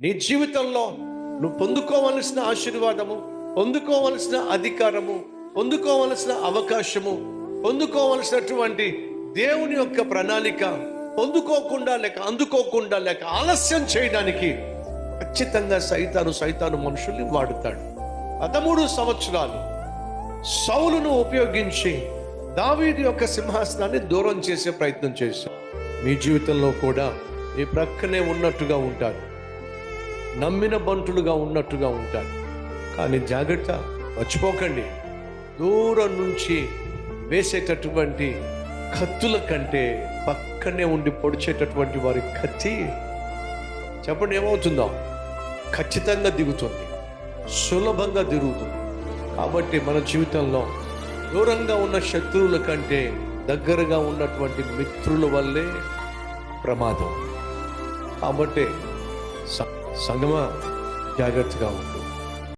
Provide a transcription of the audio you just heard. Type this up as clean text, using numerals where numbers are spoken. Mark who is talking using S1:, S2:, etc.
S1: నీ జీవితంలో నువ్వు పొందుకోవలసిన ఆశీర్వాదము, పొందుకోవలసిన అధికారము, పొందుకోవలసిన అవకాశము, పొందుకోవలసినటువంటి దేవుని యొక్క ప్రణాళిక పొందుకోకుండా లేక అందుకోకుండా లేక ఆలస్యం చేయడానికి ఖచ్చితంగా సైతాను మనుషుల్ని వాడుతాడు. 13 సంవత్సరాలు సౌలును ఉపయోగించి దావీదు యొక్క సింహాసనాన్ని దూరం చేసే ప్రయత్నం చేశాడు. మీ జీవితంలో కూడా మీ ప్రక్కనే ఉన్నట్టుగా ఉంటారు, నమ్మిన బంటులుగా ఉన్నట్టుగా ఉంటారు. కానీ జాగ్రత్త, మర్చిపోకండి, దూరం నుంచి వేసేటటువంటి కత్తుల కంటే పక్కనే ఉండి పొడిచేటటువంటి వారి కత్తి చెప్పండి ఏమవుతుందో ఖచ్చితంగా దిగుతుంది, సులభంగా దిగుతుంది. కాబట్టి మన జీవితంలో దూరంగా ఉన్న శత్రువుల కంటే దగ్గరగా ఉన్నటువంటి మిత్రుల వల్లే ప్రమాదం. కాబట్టి సంగమా జాగ్రత్తగా ఉండు.